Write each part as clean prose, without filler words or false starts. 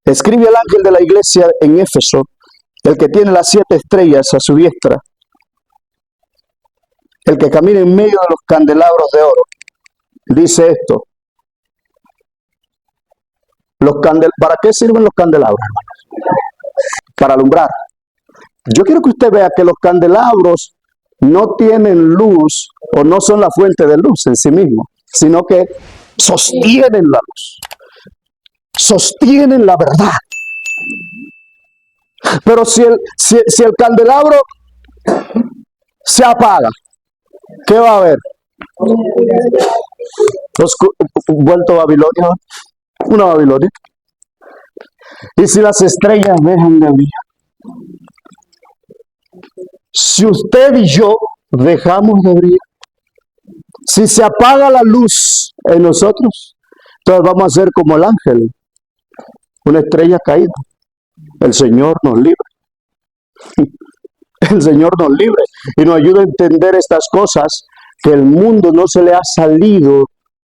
Escribe el ángel de la iglesia en Éfeso, el que tiene las 7 estrellas a su diestra, el que camina en medio de los candelabros de oro. Dice esto. ¿Para qué sirven los candelabros, hermanos? Para alumbrar. Yo quiero que usted vea que los candelabros no tienen luz o no son la fuente de luz en sí mismos, sino que sostienen la luz, sostienen la verdad. Pero si el candelabro se apaga, ¿qué va a haber? Vuelto a Babilonia, una Babilonia. Y si las estrellas dejan de brillar, si usted y yo dejamos de brillar, si se apaga la luz en nosotros, entonces vamos a ser como el ángel, una estrella caída. El Señor nos libre. El Señor nos libre y nos ayuda a entender estas cosas, que el mundo no se le ha salido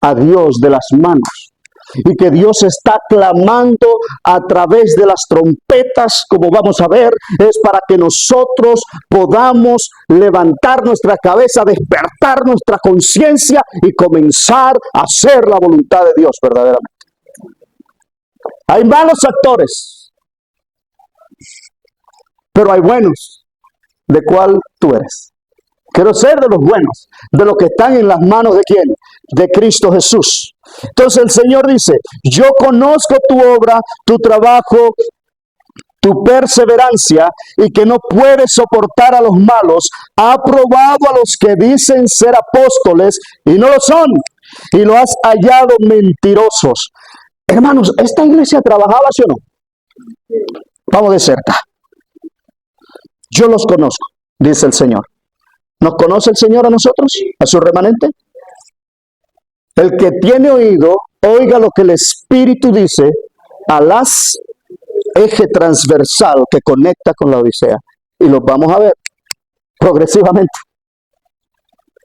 a Dios de las manos y que Dios está clamando a través de las trompetas, como vamos a ver, es para que nosotros podamos levantar nuestra cabeza, despertar nuestra conciencia y comenzar a hacer la voluntad de Dios verdaderamente. Hay malos actores, pero hay buenos. ¿De cuál tú eres? Quiero ser de los buenos, de los que están en las manos ¿de quién? De Cristo Jesús. Entonces el Señor dice, yo conozco tu obra, tu trabajo, tu perseverancia, y que no puedes soportar a los malos. Ha probado a los que dicen ser apóstoles y no lo son, y lo has hallado mentirosos. Hermanos, ¿esta iglesia trabajaba, sí o no? Vamos de cerca. Yo los conozco, dice el Señor. ¿Nos conoce el Señor a nosotros, a su remanente? El que tiene oído, oiga lo que el Espíritu dice a las eje transversal que conecta con la Odisea. Y los vamos a ver progresivamente.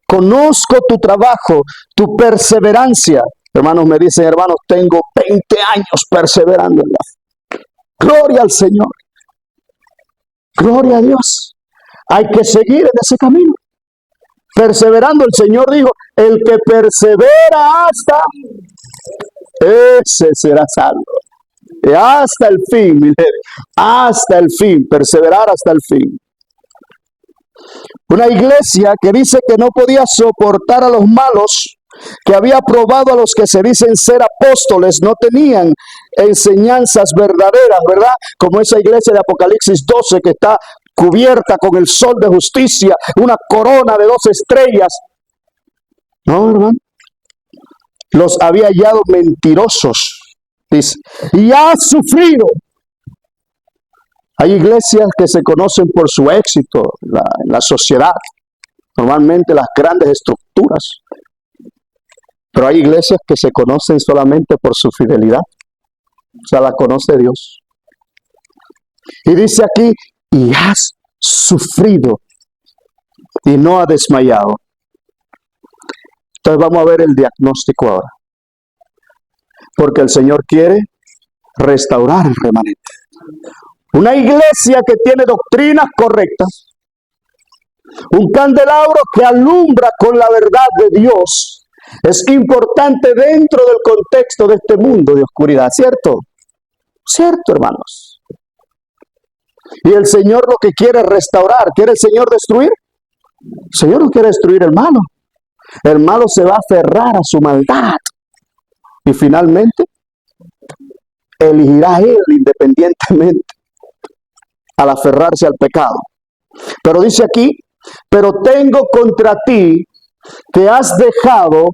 Conozco tu trabajo, tu perseverancia. Hermanos, me dicen, hermanos, tengo 20 años perseverando en la fe. Gloria al Señor. Gloria a Dios. Hay que seguir en ese camino. Perseverando, el Señor dijo, el que persevera hasta, ese será salvo. Y hasta el fin, mire, hasta el fin, perseverar hasta el fin. Una iglesia que dice que no podía soportar a los malos, que había probado a los que se dicen ser apóstoles, no tenían enseñanzas verdaderas, ¿verdad? Como esa iglesia de Apocalipsis 12 que está cubierta con el sol de justicia, una corona de 2 estrellas. No, hermano. Los había hallado mentirosos, dice, y ha sufrido. Hay iglesias que se conocen por su éxito en la sociedad, normalmente las grandes estructuras. Pero hay iglesias que se conocen solamente por su fidelidad. O sea, la conoce Dios. Y dice aquí, y has sufrido y no ha desmayado. Entonces vamos a ver el diagnóstico ahora. Porque el Señor quiere restaurar el remanente. Una iglesia que tiene doctrinas correctas. Un candelabro que alumbra con la verdad de Dios. Es importante dentro del contexto de este mundo de oscuridad, ¿cierto? ¿Cierto, hermanos? Y el Señor lo que quiere es restaurar. ¿Quiere el Señor destruir? El Señor no quiere destruir el malo. El malo se va a aferrar a su maldad. Y finalmente, elegirá él independientemente al aferrarse al pecado. Pero dice aquí, pero tengo contra ti que has dejado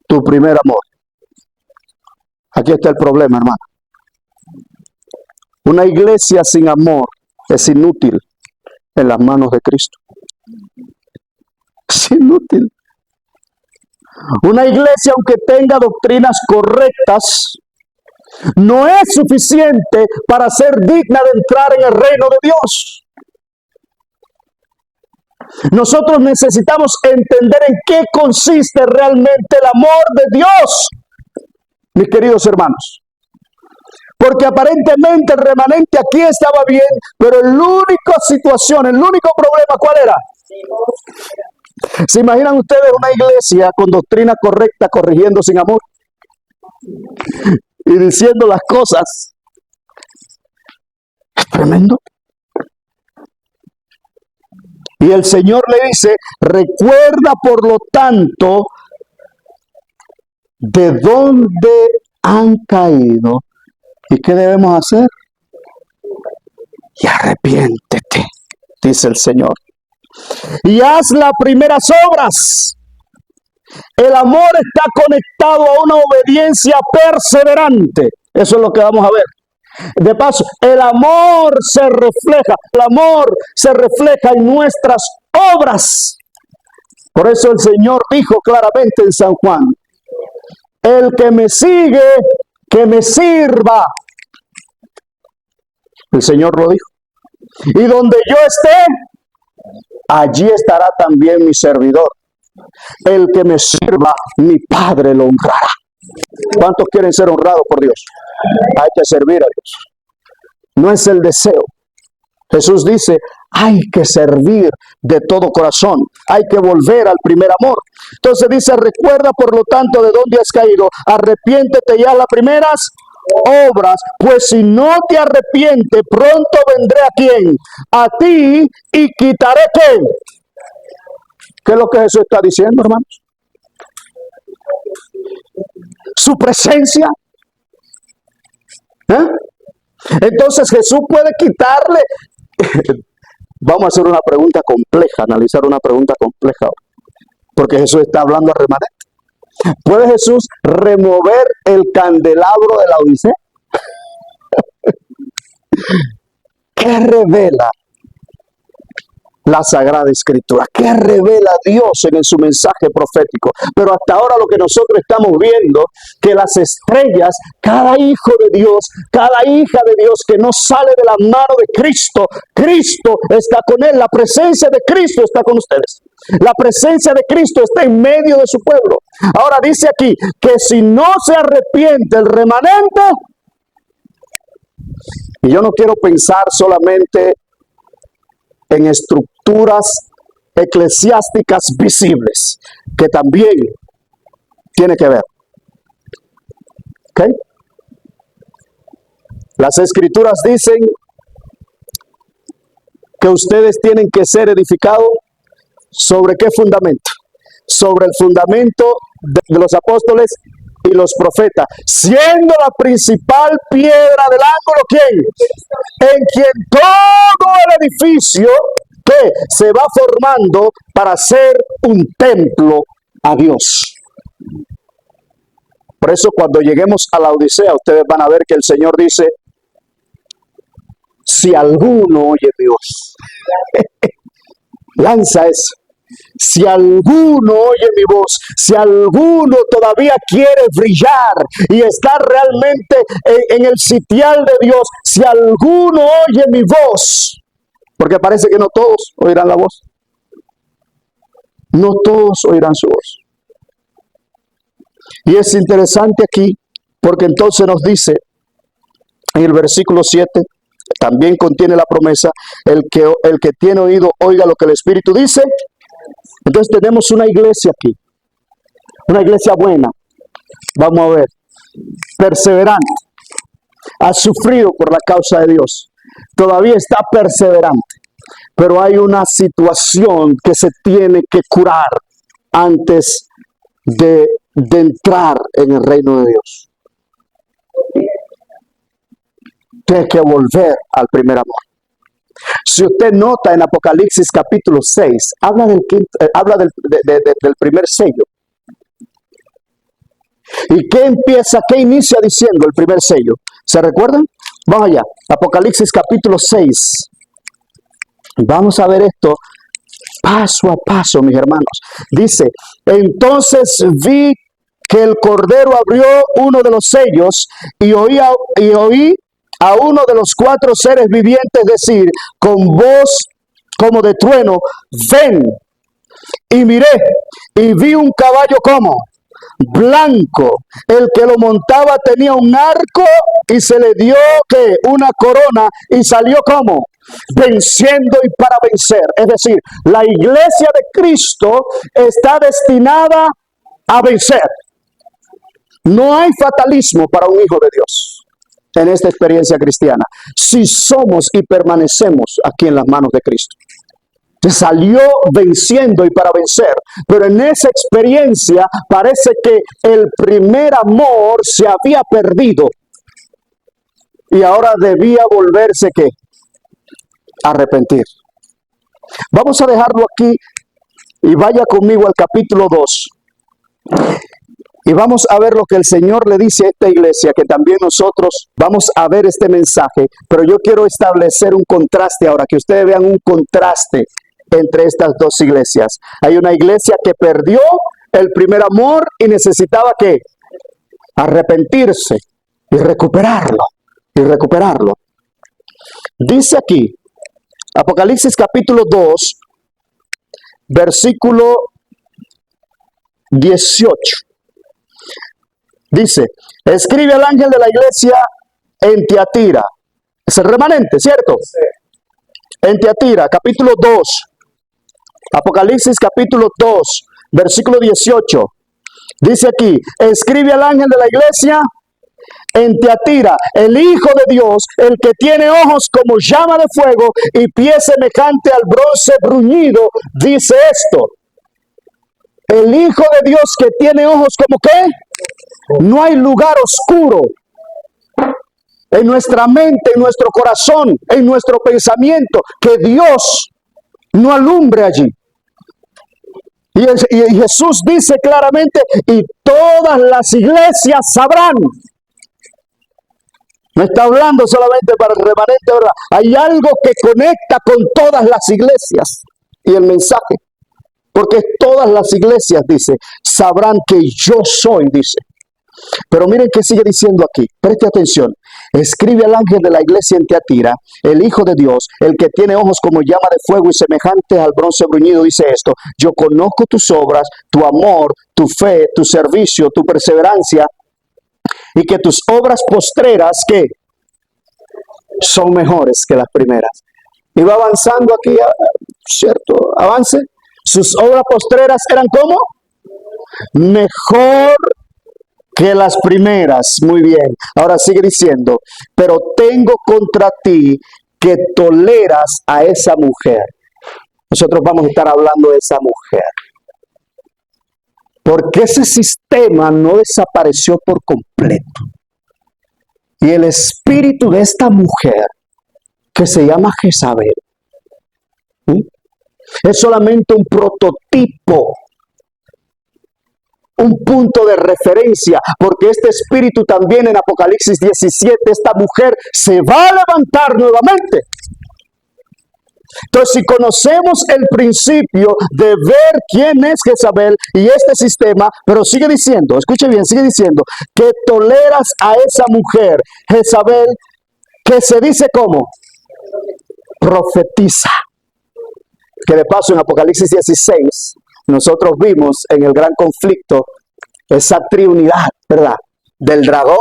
tu primer amor. Aquí está el problema, hermano. Una iglesia sin amor es inútil en las manos de Cristo. Es inútil. Una iglesia, aunque tenga doctrinas correctas, no es suficiente para ser digna de entrar en el reino de Dios. Nosotros necesitamos entender en qué consiste realmente el amor de Dios, mis queridos hermanos. Porque aparentemente el remanente aquí estaba bien, pero la única situación, el único problema, ¿cuál era? ¿Se imaginan ustedes una iglesia con doctrina correcta corrigiendo sin amor? Y diciendo las cosas. Es tremendo. Y el Señor le dice, recuerda por lo tanto de dónde han caído. ¿Y qué debemos hacer? Y arrepiéntete, dice el Señor. Y haz las primeras obras. El amor está conectado a una obediencia perseverante. Eso es lo que vamos a ver. De paso, el amor se refleja en nuestras obras. Por eso el Señor dijo claramente en San Juan, el que me sigue, que me sirva. El Señor lo dijo. Y donde yo esté, allí estará también mi servidor. El que me sirva, mi Padre lo honrará. ¿Cuántos quieren ser honrados por Dios? Hay que servir a Dios. No es el deseo. Jesús dice, hay que servir de todo corazón. Hay que volver al primer amor. Entonces dice, recuerda por lo tanto de dónde has caído. Arrepiéntete ya las primeras obras. Pues si no te arrepientes, pronto vendré a quién? A ti y quitaré ¿qué? ¿Qué es lo que Jesús está diciendo, hermanos? Su presencia. Entonces Jesús puede quitarle. Vamos a hacer una pregunta compleja, analizar una pregunta compleja, porque Jesús está hablando al remanente. ¿Puede Jesús remover el candelabro de la Odisea? ¿Qué revela la Sagrada Escritura? ¿Qué revela Dios en su mensaje profético? Pero hasta ahora lo que nosotros estamos viendo, que las estrellas, cada hijo de Dios, cada hija de Dios que no sale de la mano de Cristo, Cristo está con él, la presencia de Cristo está con ustedes. La presencia de Cristo está en medio de su pueblo. Ahora dice aquí, que si no se arrepiente el remanente, y yo no quiero pensar solamente en estructuras eclesiásticas visibles, que también tiene que ver. ¿Ok? Las Escrituras dicen que ustedes tienen que ser edificados ¿sobre qué fundamento? Sobre el fundamento de los apóstoles y los profetas, siendo la principal piedra del ángulo, ¿quién? En quien todo el edificio que se va formando para ser un templo a Dios. Por eso cuando lleguemos a la Odisea, ustedes van a ver que el Señor dice, si alguno oye Dios, lanza eso. Si alguno oye mi voz, si alguno todavía quiere brillar y está realmente en el sitial de Dios, si alguno oye mi voz, porque parece que no todos oirán la voz. No todos oirán su voz. Y es interesante aquí, porque entonces nos dice en el versículo 7, también contiene la promesa, el que tiene oído, oiga lo que el Espíritu dice. Entonces tenemos una iglesia aquí, una iglesia buena, vamos a ver, perseverante, ha sufrido por la causa de Dios, todavía está perseverante, pero hay una situación que se tiene que curar antes de entrar en el reino de Dios. Tiene que volver al primer amor. Si usted nota en Apocalipsis capítulo 6, habla del primer sello. ¿Y qué inicia diciendo el primer sello? ¿Se recuerdan? Vamos allá, Apocalipsis capítulo 6. Vamos a ver esto paso a paso, mis hermanos. Dice, entonces vi que el Cordero abrió uno de los sellos y oí a uno de los 4 seres vivientes decir con voz como de trueno, ven. Y miré y vi un caballo como blanco. El que lo montaba tenía un arco y se le dio ¿qué? Una corona y salió como venciendo y para vencer. Es decir, la iglesia de Cristo está destinada a vencer. No hay fatalismo para un hijo de Dios en esta experiencia cristiana, si somos y permanecemos aquí en las manos de Cristo. Salió venciendo y para vencer, pero en esa experiencia parece que el primer amor se había perdido y ahora debía volverse ¿qué? Arrepentir. Vamos a dejarlo aquí y vaya conmigo al capítulo 2 y vamos a ver lo que el Señor le dice a esta iglesia, que también nosotros vamos a ver este mensaje, pero yo quiero establecer un contraste ahora, que ustedes vean un contraste entre estas dos iglesias. Hay una iglesia que perdió el primer amor y necesitaba ¿qué? Arrepentirse y recuperarlo, y recuperarlo. Dice aquí, Apocalipsis capítulo 2, versículo 18. Dice, escribe al ángel de la iglesia en Tiatira. Es el remanente, ¿cierto? Sí. En Tiatira, capítulo 2. Apocalipsis capítulo 2, versículo 18. Dice aquí, escribe al ángel de la iglesia en Tiatira, el Hijo de Dios, el que tiene ojos como llama de fuego y pies semejante al bronce bruñido, dice esto. El Hijo de Dios que tiene ojos como ¿qué? No hay lugar oscuro en nuestra mente, en nuestro corazón, en nuestro pensamiento, que Dios no alumbre allí. Y Jesús dice claramente, y todas las iglesias sabrán. No está hablando solamente para el remanente, ¿verdad? Hay algo que conecta con todas las iglesias y el mensaje. Porque todas las iglesias, dice, sabrán que yo soy, dice. Pero miren qué sigue diciendo aquí. Preste atención. Escribe al ángel de la iglesia en Tiatira, el Hijo de Dios, el que tiene ojos como llama de fuego y semejantes al bronce bruñido, dice esto. Yo conozco tus obras, tu amor, tu fe, tu servicio, tu perseverancia, y que tus obras postreras, ¿qué? Son mejores que las primeras. Y va avanzando aquí, ¿cierto? Avance. Sus obras postreras eran ¿cómo? Mejor que las primeras. Muy bien. Ahora sigue diciendo, pero tengo contra ti que toleras a esa mujer. Nosotros vamos a estar hablando de esa mujer. Porque ese sistema no desapareció por completo. Y el espíritu de esta mujer, que se llama Jezabel, es solamente un prototipo, un punto de referencia, porque este espíritu también en Apocalipsis 17, esta mujer se va a levantar nuevamente. Entonces, si conocemos el principio de ver quién es Jezabel y este sistema, pero sigue diciendo, escuche bien, sigue diciendo, que toleras a esa mujer, Jezabel, que se dice como profetiza. Que de paso en Apocalipsis 16, nosotros vimos en el gran conflicto esa triunidad, ¿verdad? Del dragón,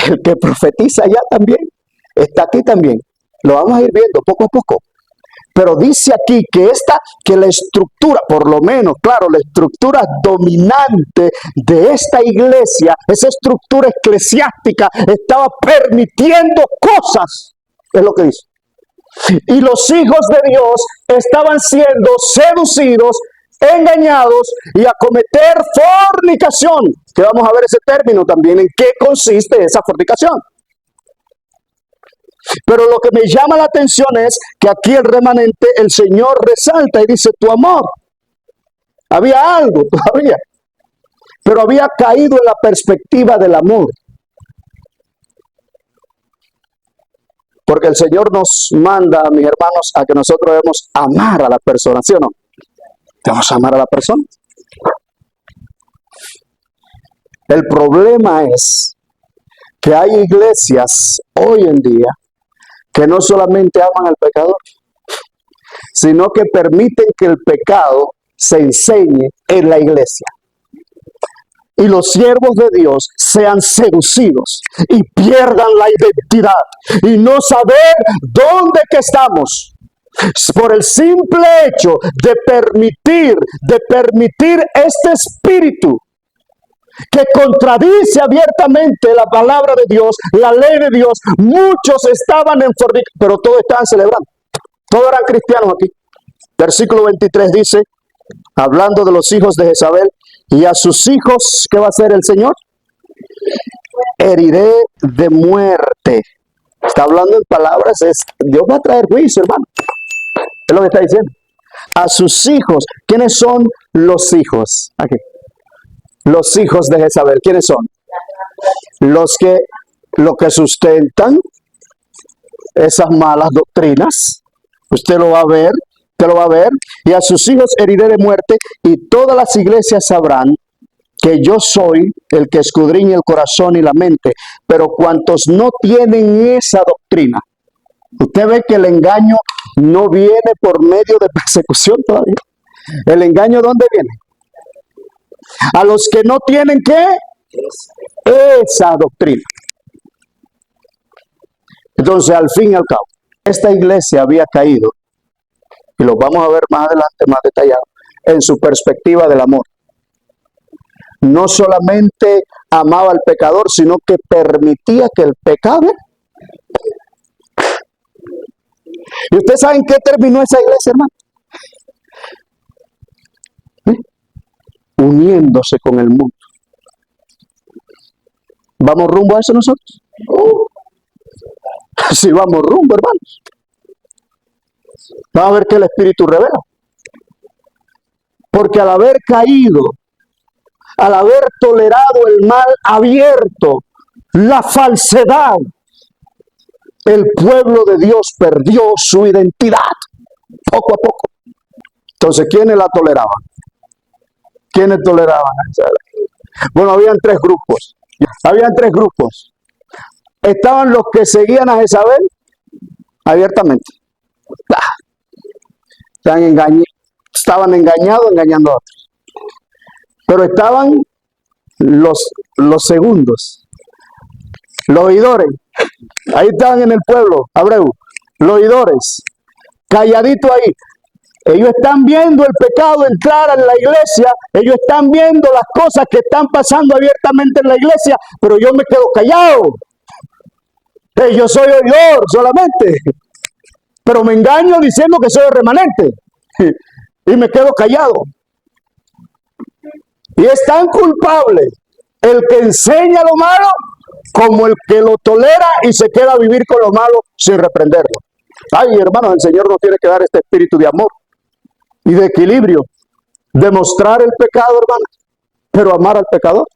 el que profetiza ya también, está aquí también. Lo vamos a ir viendo poco a poco. Pero dice aquí que la estructura, por lo menos, claro, la estructura dominante de esta iglesia, esa estructura eclesiástica, estaba permitiendo cosas, es lo que dice. Y los hijos de Dios estaban siendo seducidos, engañados y a cometer fornicación. Que vamos a ver ese término también, en qué consiste esa fornicación. Pero lo que me llama la atención es que aquí el remanente, el Señor resalta y dice, tu amor. Había algo todavía, pero había caído en la perspectiva del amor. Porque el Señor nos manda, mis hermanos, a que nosotros debemos amar a la persona, ¿sí o no? Debemos amar a la persona. El problema es que hay iglesias hoy en día que no solamente aman al pecador, sino que permiten que el pecado se enseñe en la iglesia. y los siervos de Dios sean seducidos y pierdan la identidad y no saber dónde que estamos. Por el simple hecho de permitir este espíritu que contradice abiertamente la palabra de Dios, la ley de Dios. Muchos estaban en fornicación, pero todos estaban celebrando. Todos eran cristianos aquí. Versículo 23 dice, hablando de los hijos de Jezabel, y a sus hijos, ¿qué va a hacer el Señor? Heriré de muerte. Está hablando en palabras, Dios va a traer juicio, hermano. Es lo que está diciendo. A sus hijos. ¿Quiénes son los hijos? Aquí. Los hijos de Jezabel. ¿Quiénes son? Lo que sustentan esas malas doctrinas. Usted lo va a ver. Y a sus hijos heriré de muerte, y todas las iglesias sabrán que yo soy el que escudriña el corazón y la mente. Pero cuantos no tienen esa doctrina, usted ve que el engaño no viene por medio de persecución todavía. ¿El engaño dónde viene? A los que no tienen, ¿qué? Esa doctrina. Entonces, al fin y al cabo, esta iglesia había caído, y lo vamos a ver más adelante, más detallado, en su perspectiva del amor. No solamente amaba al pecador, sino que permitía que el pecado. ¿Y ustedes saben qué terminó esa iglesia, hermano? Uniéndose con el mundo. ¿Vamos rumbo a eso nosotros? Sí, vamos rumbo, hermanos. Vamos a ver qué el Espíritu revela. Porque al haber caído, al haber tolerado el mal abierto, la falsedad, el pueblo de Dios perdió su identidad poco a poco. Entonces, ¿quiénes la toleraban? ¿Quiénes toleraban a Jezabel? Bueno, habían tres grupos. Estaban los que seguían a Jezabel abiertamente. Estaban engañados, engañando a otros. Pero estaban los segundos, los oidores. Ahí estaban en el pueblo, Abreu, los oidores, calladitos ahí. Ellos están viendo el pecado entrar en la iglesia, ellos están viendo las cosas que están pasando abiertamente en la iglesia, pero yo me quedo callado. Yo soy oidor solamente, pero me engaño diciendo que soy el remanente y me quedo callado. Y es tan culpable el que enseña lo malo como el que lo tolera y se queda a vivir con lo malo sin reprenderlo. Ay, hermanos, el Señor nos tiene que dar este espíritu de amor y de equilibrio, de mostrar el pecado, hermanos, pero amar al pecador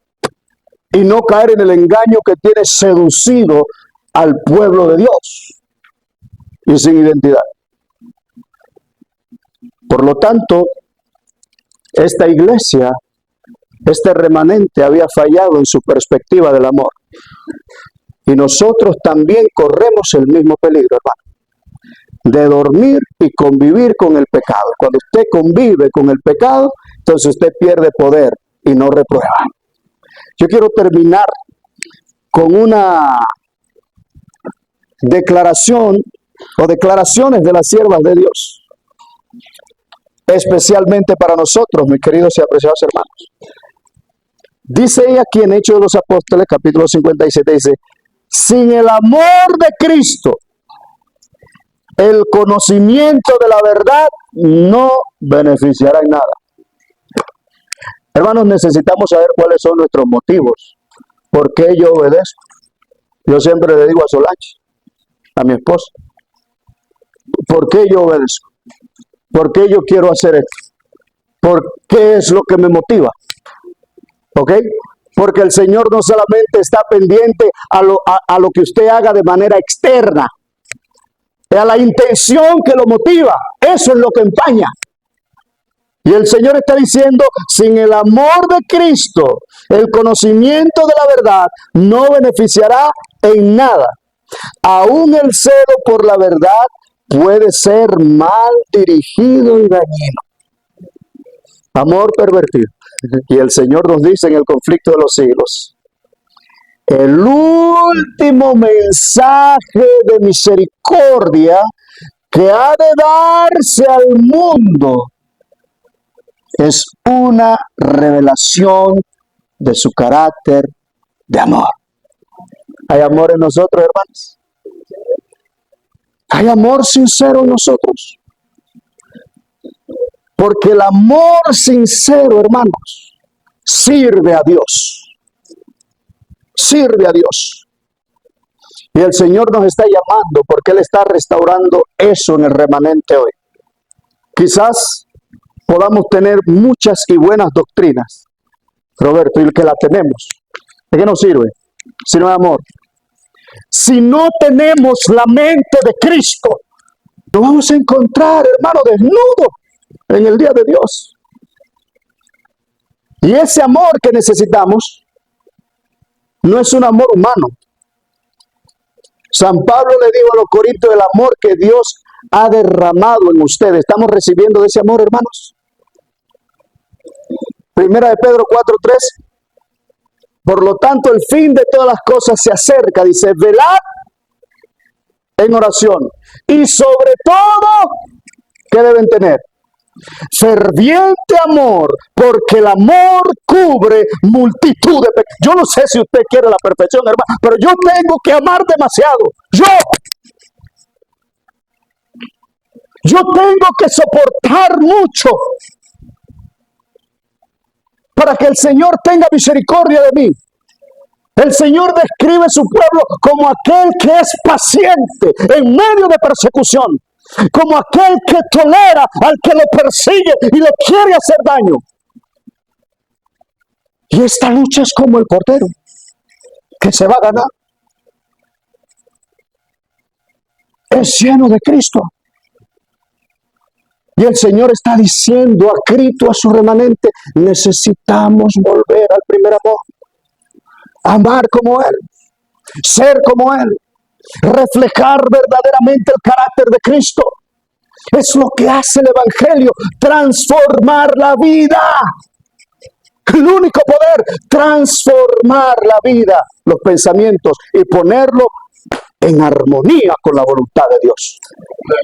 y no caer en el engaño que tiene seducido al pueblo de Dios y sin identidad. Por lo tanto, esta iglesia, este remanente había fallado en su perspectiva del amor. Y nosotros también corremos el mismo peligro, hermano, de dormir y convivir con el pecado. Cuando usted convive con el pecado, entonces usted pierde poder y no reprueba. Yo quiero terminar con una declaración o declaraciones de las siervas de Dios, especialmente para nosotros, mis queridos y apreciados hermanos. Dice ella aquí en Hechos de los Apóstoles, capítulo 57, dice: sin el amor de Cristo, el conocimiento de la verdad no beneficiará en nada. Hermanos, necesitamos saber cuáles son nuestros motivos. ¿Por qué yo obedezco? Yo siempre le digo a Solange, a mi esposa, ¿por qué yo obedezco? ¿Por qué yo quiero hacer esto? ¿Por qué es lo que me motiva? ¿Ok? Porque el Señor no solamente está pendiente a lo que usted haga de manera externa, es a la intención que lo motiva. Eso es lo que empaña. Y el Señor está diciendo: sin el amor de Cristo, el conocimiento de la verdad no beneficiará en nada. Aún el celo por la verdad puede ser mal dirigido y dañino. Amor pervertido. Y el Señor nos dice en el conflicto de los siglos, el último mensaje de misericordia que ha de darse al mundo es una revelación de su carácter de amor. ¿Hay amor en nosotros, hermanos? ¿Hay amor sincero en nosotros? Porque el amor sincero, hermanos, sirve a Dios. Sirve a Dios. Y el Señor nos está llamando porque Él está restaurando eso en el remanente hoy. Quizás podamos tener muchas y buenas doctrinas, Roberto, y que la tenemos. ¿De qué nos sirve? Si no hay amor. Si no tenemos la mente de Cristo, nos vamos a encontrar, hermano, desnudo en el día de Dios. Y ese amor que necesitamos no es un amor humano. San Pablo le dijo a los corintios el amor que Dios ha derramado en ustedes. ¿Estamos recibiendo de ese amor, hermanos? Primera de Pedro 4:3. Por lo tanto, el fin de todas las cosas se acerca. Dice, velad en oración. Y sobre todo, ¿qué deben tener? Ferviente amor, porque el amor cubre multitud de pecados. Yo no sé si usted quiere la perfección, hermano, pero yo tengo que amar demasiado. Yo tengo que soportar mucho para que el Señor tenga misericordia de mí. El Señor describe su pueblo como aquel que es paciente en medio de persecución, como aquel que tolera al que lo persigue y le quiere hacer daño. Y esta lucha es como el portero que se va a ganar. Es lleno de Cristo. Y el Señor está diciendo a Cristo, a su remanente, necesitamos volver al primer amor. Amar como Él, ser como Él, reflejar verdaderamente el carácter de Cristo. Es lo que hace el Evangelio, transformar la vida. El único poder, transformar la vida, los pensamientos y ponerlo en armonía con la voluntad de Dios.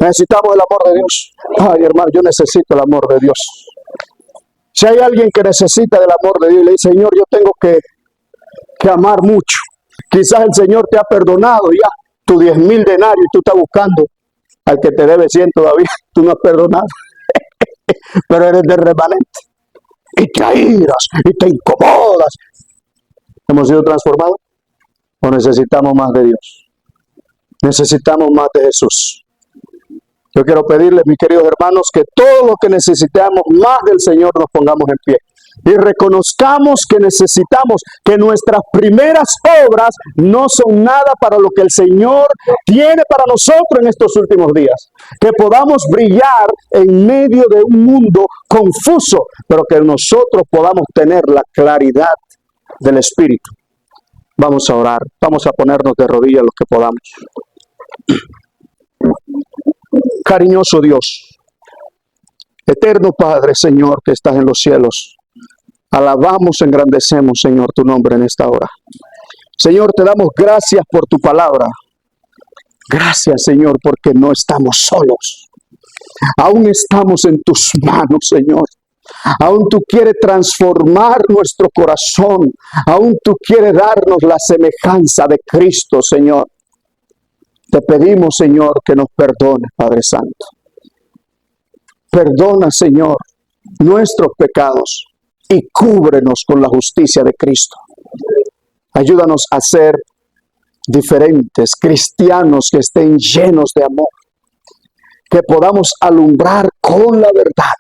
Necesitamos el amor de Dios. Ay, hermano, yo necesito el amor de Dios. Si hay alguien que necesita del amor de Dios y le dice, Señor, yo tengo que amar mucho. Quizás el Señor te ha perdonado ya tus 10,000 denarios y tú estás buscando al que te debe 100 todavía. Tú no has perdonado, pero eres del remanente. Y te airas y te incomodas. ¿Hemos sido transformados? ¿O necesitamos más de Dios? Necesitamos más de Jesús. Yo quiero pedirles, mis queridos hermanos, que todo lo que necesitamos más del Señor nos pongamos en pie. Y reconozcamos que necesitamos que nuestras primeras obras no son nada para lo que el Señor tiene para nosotros en estos últimos días. Que podamos brillar en medio de un mundo confuso, pero que nosotros podamos tener la claridad del Espíritu. Vamos a orar, vamos a ponernos de rodillas los que podamos. Cariñoso Dios, eterno Padre, Señor, que estás en los cielos, alabamos, engrandecemos, Señor, tu nombre en esta hora. Señor, te damos gracias por tu palabra. Gracias, Señor, porque no estamos solos. Aún estamos en tus manos, Señor. Aún tú quieres transformar nuestro corazón. Aún tú quieres darnos la semejanza de Cristo, Señor. Te pedimos, Señor, que nos perdones, Padre Santo. Perdona, Señor, nuestros pecados y cúbrenos con la justicia de Cristo. Ayúdanos a ser diferentes, cristianos que estén llenos de amor, que podamos alumbrar con la verdad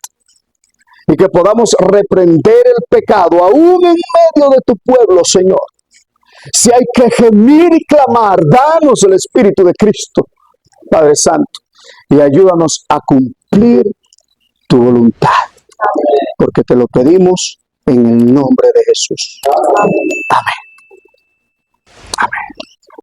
y que podamos reprender el pecado aún en medio de tu pueblo, Señor. Si hay que gemir y clamar, danos el Espíritu de Cristo, Padre Santo, y ayúdanos a cumplir tu voluntad, porque te lo pedimos en el nombre de Jesús. Amén. Amén.